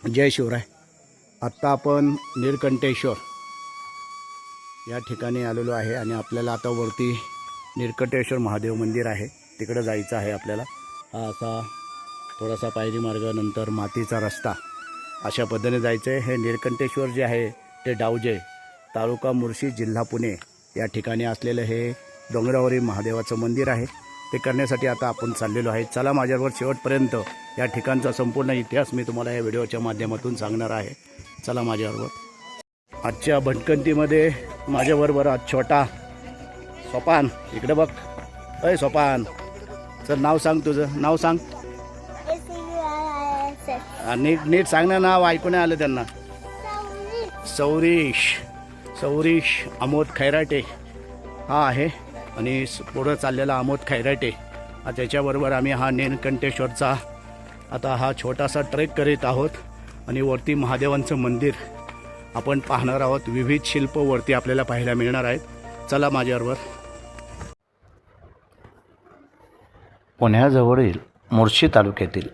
जय शिवराय. आत्ता आपण नीलकंठेश्वर या ठिकाणी आलेलो आहे आणि आपल्याला आता वरती नीलकंठेश्वर महादेव मंदिर आहे तिकडे जायचं आहे आपल्याला. हा असा थोडासा पायरी मार्ग नंतर मातीचा रस्ता अशा पद्धतीने जायचं आहे. हे नीलकंठेश्वर जे आहे ते डावजे तालुका मुर्शी जिल्हा पुणे या ठिकाणी असलेलं हे डोंगरावरील महादेवाचं मंदिर आहे. ते करण्यासाठी आता आपण चाललेलो आहे. चला माझ्याबरोबर शेवटपर्यंत या ठिकाणचा संपूर्ण इतिहास मी तुम्हाला या व्हिडिओच्या माध्यमातून सांगणार आहे. चला माझ्याबरोबर. आजच्या भटकंतीमध्ये माझ्याबरोबर आज छोटा सोपान. इकडे बघ. अय सोपान, चल नाव सांग, तुझं नाव सांग. नीट नीट सांग ना, नाव ऐकू नाही आलं त्यांना. सौरीश अमोद खैराटे हा आहे आणि पुढं चाललेला अमोद खैराटे. त्याच्याबरोबर आम्ही हा नीलकंठेश्वरचा आता हा छोटासा ट्रेक करीत आहोत आणि वरती महादेवांचं मंदिर आपण पाहणार आहोत. विविध शिल्प वरती आपल्याला पाहायला मिळणार आहेत. चला माझ्याबरोबर. पुण्याजवळील मुर्शी तालुक्यातील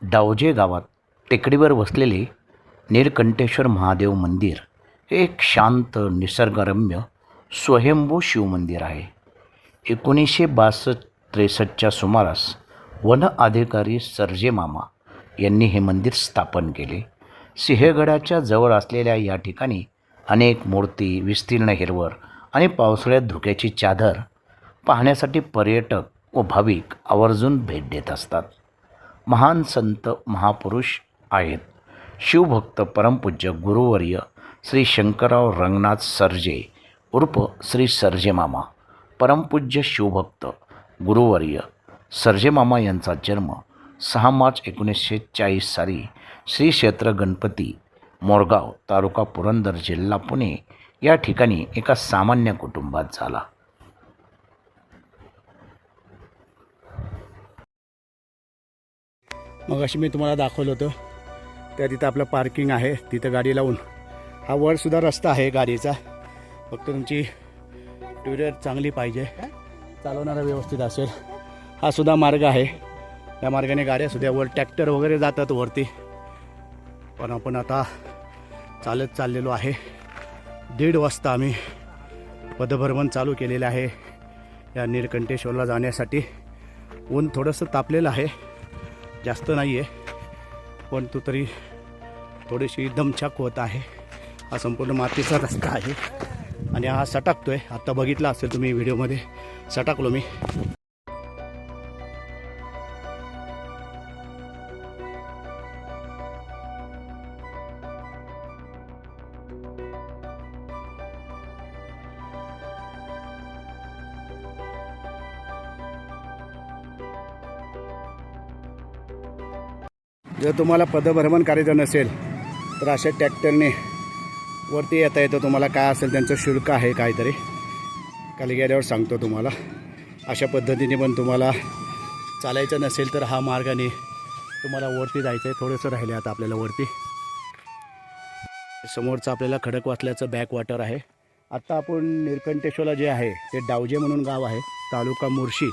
डावजे गावात टेकडीवर वसलेले नीलकंठेश्वर महादेव मंदिर हे एक शांत निसर्गरम्य स्वयंभू शिवमंदिर आहे. 1962-63च्या सुमारास वन अधिकारी सर्जे मामा यांनी हे मंदिर स्थापन केले. सिंहगडाच्या जवळ असलेल्या या ठिकाणी अनेक मूर्ती, विस्तीर्ण हिरवळ आणि पावसाळ्यात धुक्याची चादर पाहण्यासाठी पर्यटक व भाविक आवर्जून भेट देत असतात. महान संत महापुरुष आहेत शिवभक्त परमपूज्य गुरुवर्य श्री शंकरराव रंगनाथ सर्जे उर्फ श्री सर्जे मामा. परमपूज्य शिवभक्त गुरुवर्य सर्जे मामा यांचा जन्म 6 मार्च 1940 साली श्री क्षेत्र गणपती मोरगाव तालुका पुरंदर जिल्हा पुणे या ठिकाणी एका सामान्य कुटुंबात झाला. मग अशी मी तुम्हाला दाखवलं होतं त्या तिथं आपलं पार्किंग आहे. तिथं गाडी लावून हा वरसुद्धा रस्ता आहे गाडीचा. फक्त तुमची टू व्हीलर चांगली पाहिजे, चालवणारा व्यवस्थित असेल. हा सुद्धा मार्ग आहे. त्या मार्गाने गाड्यासुद्धा वर ट्रॅक्टर वगैरे जातात वरती. पण आपण आता चालत चाललेलो आहे. 1:30 वाजता आम्ही पदभ्रमण चालू केलेलं आहे या नीलकंठेश्वरला जाण्यासाठी. ऊन थोडंसं तापलेलं आहे, जास्त नाही आहे, पण तो तरी थोडीशी दमछाक होत आहे. हा संपूर्ण मातीचा रस्ता आहे आणि हा सटकतोय. आत्ता बघितला असेल तुम्ही व्हिडिओमध्ये, सटकलो मी. जर तुम्हाला पदभ्रमण करायचं नसेल तर अशा ट्रॅक्टरने वरती येता येतं. तुम्हाला काय असेल त्यांचं शुल्क आहे काहीतरी, खाली गेल्यावर सांगतो तुम्हाला. अशा पद्धतीने पण तुम्हाला चालायचं नसेल तर हा मार्गाने तुम्हाला वरती जायचं आहे. थोडंसं राहिलं आता आपल्याला वरती. समोरचं आपल्याला खडकवासल्याचं बॅकवॉटर आहे. आत्ता आपण नीलकंठेश्वरला जे आहे ते डावजे म्हणून गाव आहे, तालुका मुर्शी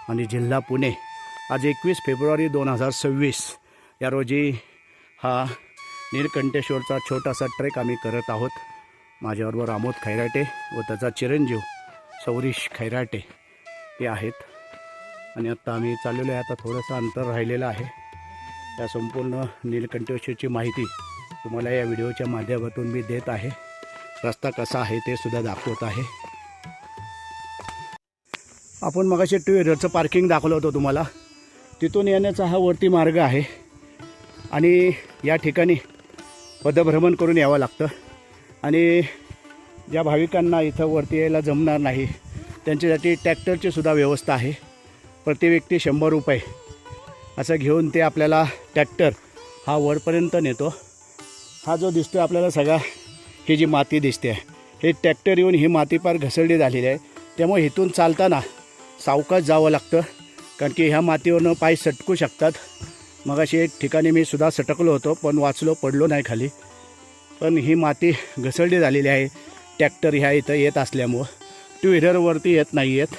आणि जिल्हा पुणे. आज 21 फेब्रुवारी 2026 या रोजी हा नीलकंठेश्वरचा छोटासा ट्रेक आम्ही करत आहोत. माझ्याबरोबर अमोद खैराटे व त्याचा चिरंजीव सौरीश खैराटे हे आहेत. आणि आत्ता आम्ही चाललेलो आहे. आता थोडंसं अंतर राहिलेलं आहे. या संपूर्ण नीलकंठेश्वरची माहिती तुम्हाला या व्हिडिओच्या माध्यमातून मी देत आहे. रस्ता कसा आहे ते सुद्धा दाखवत आहे. आपण मगाशी टू व्हीलरचं पार्किंग दाखवलं होतं तुम्हाला. तिथून येण्याचा हा वरती मार्ग आहे आणि या ठिकाणी पदभ्रमण करून यावं लागतं. आणि ज्या भाविकांना इथं वरती यायला जमणार नाही त्यांच्यासाठी ट्रॅक्टरची सुद्धा व्यवस्था आहे. प्रति व्यक्ती 100 रुपये असं घेऊन ते आपल्याला ट्रॅक्टर हा वरपर्यंत नेतो. हा जो दिसतो आपल्याला सगळा, ही जी माती दिसते हे ट्रॅक्टर येऊन ही माती पार घसरली झालेली आहे. त्यामुळे इथून चालताना सावकाश जावं लागतं, कारण की ह्या मातीवरनं पाय सटकू शकतात. मग अशी एक ठिकाणी मी सुद्धा सटकलो होतो, पण वाचलो, पडलो नाही खाली. पण ही माती घसरली झालेली आहे ट्रॅक्टर ह्या इथं येत असल्यामुळं. टू व्हीलरवरती येत नाही आहेत.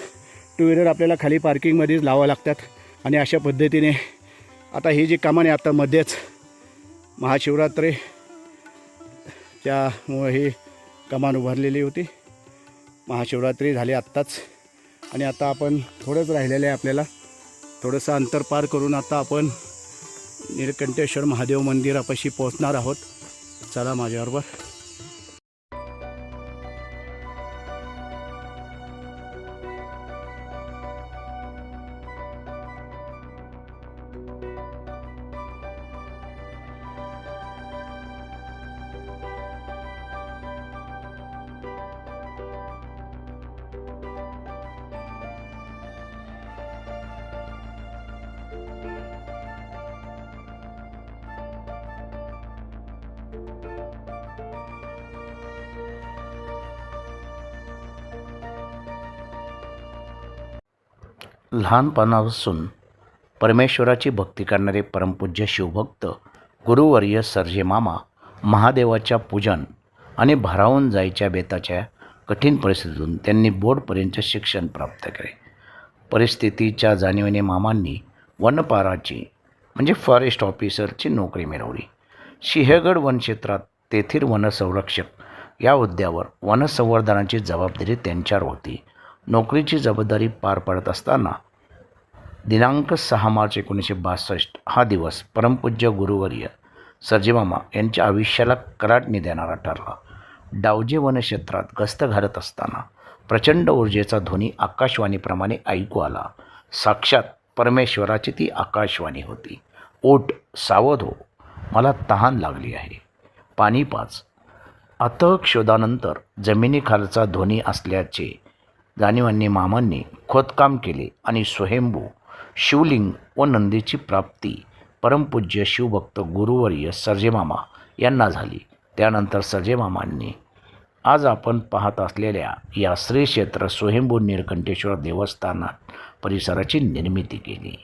टू व्हीलर आपल्याला खाली पार्किंगमध्येच लावावं लागतात. आणि अशा पद्धतीने आता ही जी कमान आहे आता मध्येच महाशिवरात्रीच्यामुळे ही कमान उभारलेली होती. महाशिवरात्री झाली आत्ताच आणि आता आपण थोडंच राहिलेलं आहे. आपल्याला थोडंसं अंतर पार करून आता आपण नीलकंठेश्वर महादेव मंदिरापाशी पोहोचणार आहोत. चला माझ्याबरोबर. लहानपणापासून परमेश्वराची भक्ती करणारे परमपूज्य शिवभक्त गुरुवर्य सर्जे मामा महादेवाच्या पूजन आणि भारावून जायच्या बेताच्या कठीण परिस्थितीतून त्यांनी बोर्डपर्यंत शिक्षण प्राप्त केले. परिस्थितीच्या जाणीवेने मामांनी वनपाराची म्हणजे फॉरेस्ट ऑफिसरची नोकरी मिळवली. सिंहगड वनक्षेत्रात तेथील वनसंरक्षक या हुद्द्यावर वनसंवर्धनाची जबाबदारी त्यांच्यावर होती. नोकरीची जबाबदारी पार पाडत असताना दिनांक 6 मार्च 1962 हा दिवस परमपूज्य गुरुवर्य सर्जेमामा यांच्या आयुष्याला कलाटणी देणारा ठरला. डावजे वनक्षेत्रात गस्त घालत असताना प्रचंड ऊर्जेचा ध्वनी आकाशवाणीप्रमाणे ऐकू आला. साक्षात परमेश्वराची ती आकाशवाणी होती. ओठ सावध हो, मला तहान लागली आहे, पाणी पाच. अथक शोधानंतर जमिनीखालचा ध्वनी असल्याचे जाणीवांनी मामांनी खोदकाम केले आणि स्वयंभू शिवलिंग व नंदीची प्राप्ती परमपूज्य शिवभक्त गुरुवर्य सर्जेमामा यांना झाली. त्यानंतर सर्जेमामांनी आज आपण पाहत असलेल्या या श्री क्षेत्र स्वयंभू नीलकंठेश्वर देवस्थानात परिसराची निर्मिती केली.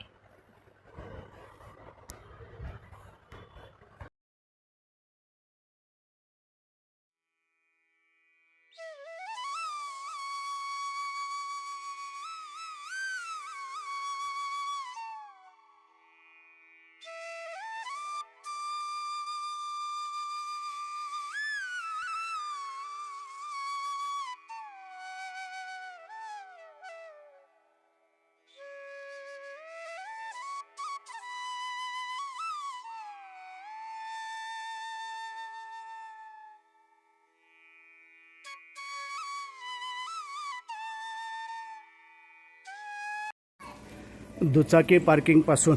दुचाकी पार्किंगपासून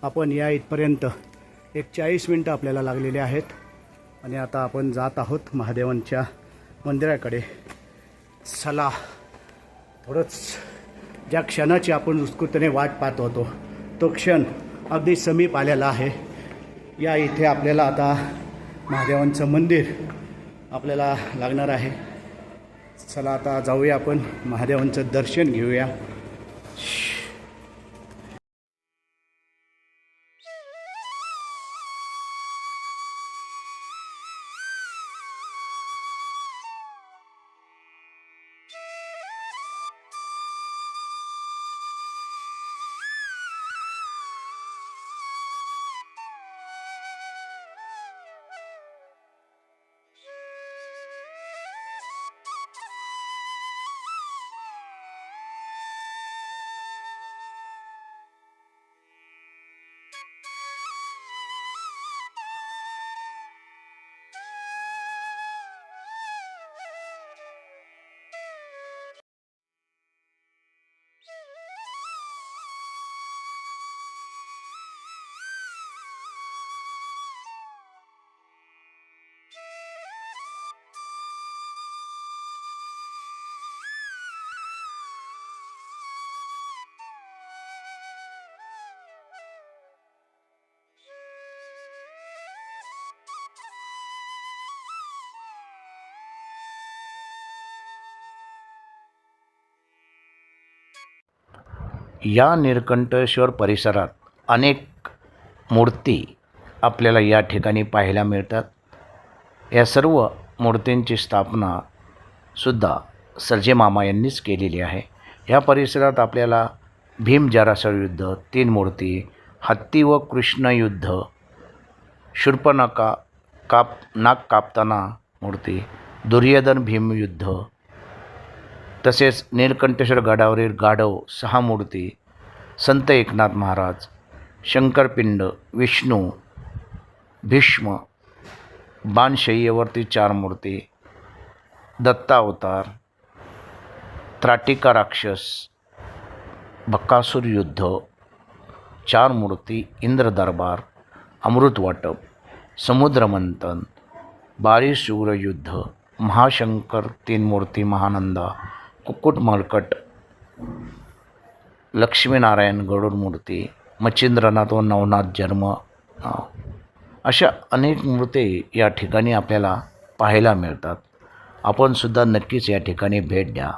आपण या इथपर्यंत एक 40 मिनटं आपल्याला लागलेली आहेत आणि आता आपण जात आहोत महादेवांच्या मंदिराकडे. चला, थोडंच ज्या क्षणाची आपण उत्स्फूर्तीने वाट पाहत होतो तो क्षण अगदी समीप आलेला आहे. या इथे आपल्याला आता महादेवांचं मंदिर आपल्याला लागणार आहे. चला आता जाऊया, आपण महादेवांचं दर्शन घेऊया. या नीलकंठेश्वर परिसरात अनेक मूर्ती आपल्याला या ठिकाणी पाहायला मिळतात. या सर्व मूर्तींची स्थापना सुद्धा सर्जेमामा यांनीच केलेली आहे. या परिसरात आपल्याला भीम जरासंध युद्ध, 3 मूर्ती, हत्ती व कृष्ण युद्ध, शूर्पणखा नाक कापताना मूर्ती, दुर्योधन भीमयुद्ध, तसेच नीलकंठेश्वर गडावरील गाढव 6 मूर्ती, संत एकनाथ महाराज, शंकरपिंड, विष्णू, भीष्म, बाणशय्येवरती 4 मूर्ती, दत्तावतार, त्राटिका राक्षस, बकासूर युद्ध, 4 मूर्ती, इंद्र दरबार, अमृत वाटप, समुद्रमंथन, बारीशूर युद्ध, महाशंकर 3 मूर्ती, महानंदा, कुक्कुट मर्कट, लक्ष्मीनारायण गरुड मूर्ती, मच्छिंद्रनाथ व नवनाथ जन्म, अशा अनेक मूर्ती या ठिकाणी आपल्याला पाहायला मिळतात. आपण सुद्धा नक्कीच या ठिकाणी भेट द्या.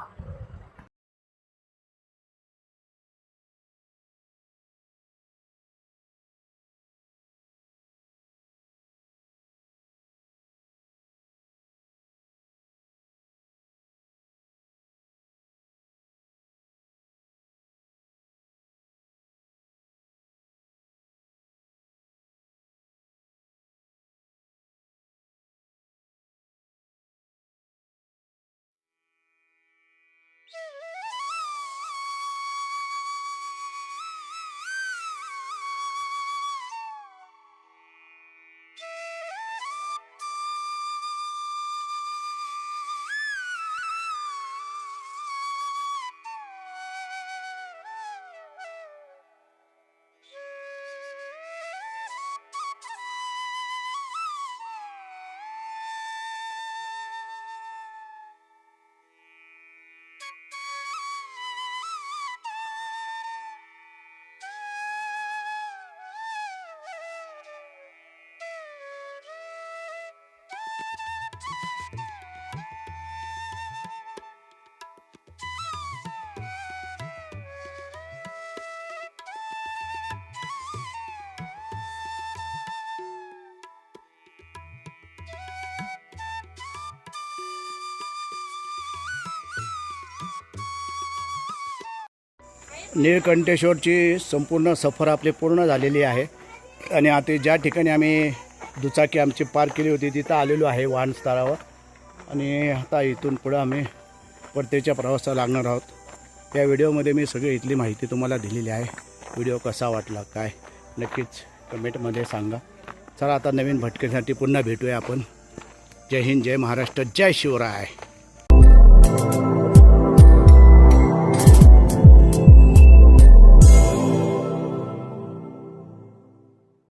नीलकंठेश्वरची संपूर्ण सफर आपली पूर्ण झालेली आहे आणि आता ज्या ठिकाणी आम्ही दुचाकी आमची पार्क केली होती तिथं आलेलो आहे वाहनस्थळावर आणि आता इथून पुढं आम्ही परतीच्या प्रवासाला लागणार आहोत. या व्हिडिओमध्ये मी सगळी इथली माहिती तुम्हाला दिलेली आहे. व्हिडिओ कसा वाटला काय नक्कीच कमेंटमध्ये सांगा. चला आता नवीन भटकेसाठी पुन्हा भेटूया आपण. जय हिंद, जय महाराष्ट्र, जय शिवराय.